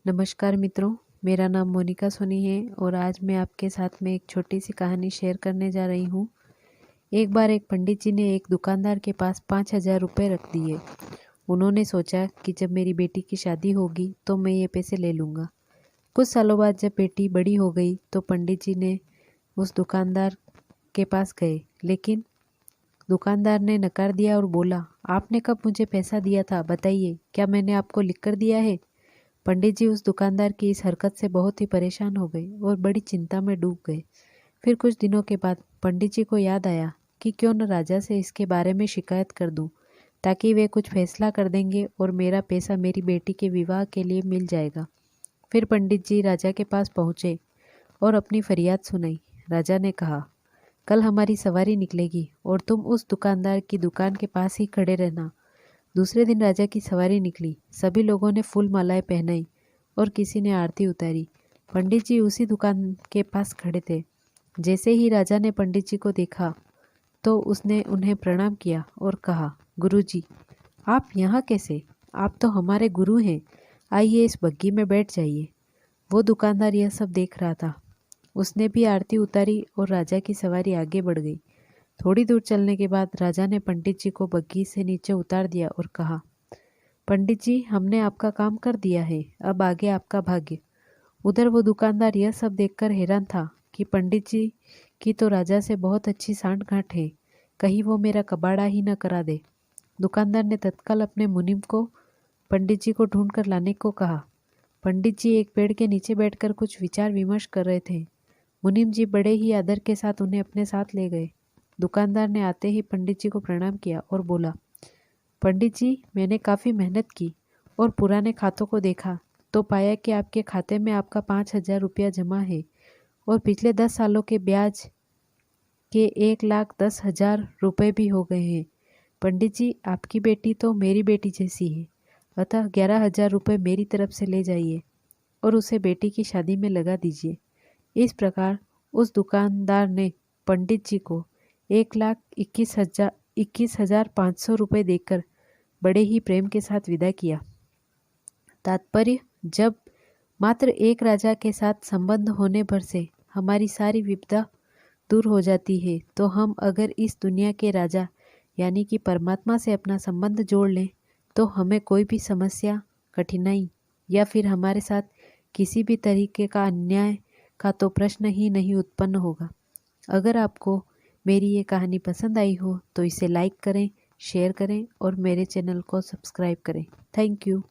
नमस्कार मित्रों, मेरा नाम मोनिका सोनी है और आज मैं आपके साथ में एक छोटी सी कहानी शेयर करने जा रही हूँ। एक बार एक पंडित जी ने एक दुकानदार के पास 5,000 रुपये रख दिए। उन्होंने सोचा कि जब मेरी बेटी की शादी होगी तो मैं ये पैसे ले लूँगा। कुछ सालों बाद जब बेटी बड़ी हो गई तो पंडित जी ने उस दुकानदार के पास गए, लेकिन दुकानदार ने नकार दिया और बोला, आपने कब मुझे पैसा दिया था, बताइए, क्या मैंने आपको लिख कर दिया है? पंडित जी उस दुकानदार की इस हरकत से बहुत ही परेशान हो गए और बड़ी चिंता में डूब गए। फिर कुछ दिनों के बाद पंडित जी को याद आया कि क्यों न राजा से इसके बारे में शिकायत कर दूं, ताकि वे कुछ फैसला कर देंगे और मेरा पैसा मेरी बेटी के विवाह के लिए मिल जाएगा। फिर पंडित जी राजा के पास पहुंचे और अपनी फरियाद सुनाई। राजा ने कहा, कल हमारी सवारी निकलेगी और तुम उस दुकानदार की दुकान के पास ही खड़े रहना। दूसरे दिन राजा की सवारी निकली। सभी लोगों ने फूल मालाएं पहनाई और किसी ने आरती उतारी। पंडित जी उसी दुकान के पास खड़े थे। जैसे ही राजा ने पंडित जी को देखा तो उसने उन्हें प्रणाम किया और कहा, गुरुजी, आप यहाँ कैसे? आप तो हमारे गुरु हैं। आइए इस बग्गी में बैठ जाइए। वो दुकानदार यह सब देख रहा था। उसने भी आरती उतारी और राजा की सवारी आगे बढ़ गई। थोड़ी दूर चलने के बाद राजा ने पंडित जी को बग्घी से नीचे उतार दिया और कहा, पंडित जी, हमने आपका काम कर दिया है, अब आगे आपका भाग्य। उधर वो दुकानदार यह सब देखकर हैरान था कि पंडित जी की तो राजा से बहुत अच्छी सांठ-गांठ है, कहीं वो मेरा कबाड़ा ही न करा दे। दुकानदार ने तत्काल अपने मुनीम को पंडित जी को ढूंढ कर लाने को कहा। पंडित जी एक पेड़ के नीचे बैठकर कुछ विचार विमर्श कर रहे थे। मुनीम जी बड़े ही आदर के साथ उन्हें अपने साथ ले गए। दुकानदार ने आते ही पंडित जी को प्रणाम किया और बोला, पंडित जी, मैंने काफ़ी मेहनत की और पुराने खातों को देखा तो पाया कि आपके खाते में आपका 5,000 रुपया जमा है और पिछले 10 सालों के ब्याज के 1,10,000 रुपये भी हो गए हैं। पंडित जी, आपकी बेटी तो मेरी बेटी जैसी है, अतः 11,000 रुपये मेरी तरफ से ले जाइए और उसे बेटी की शादी में लगा दीजिए। इस प्रकार उस दुकानदार ने पंडित जी को 1,21,500 रुपये देकर बड़े ही प्रेम के साथ विदा किया। तात्पर्य, जब मात्र एक राजा के साथ संबंध होने भर से हमारी सारी विपदा दूर हो जाती है, तो हम अगर इस दुनिया के राजा यानी कि परमात्मा से अपना संबंध जोड़ लें तो हमें कोई भी समस्या, कठिनाई या फिर हमारे साथ किसी भी तरीके का अन्याय का तो प्रश्न ही नहीं उत्पन्न होगा। अगर आपको मेरी ये कहानी पसंद आई हो तो इसे लाइक करें, शेयर करें और मेरे चैनल को सब्सक्राइब करें। Thank you.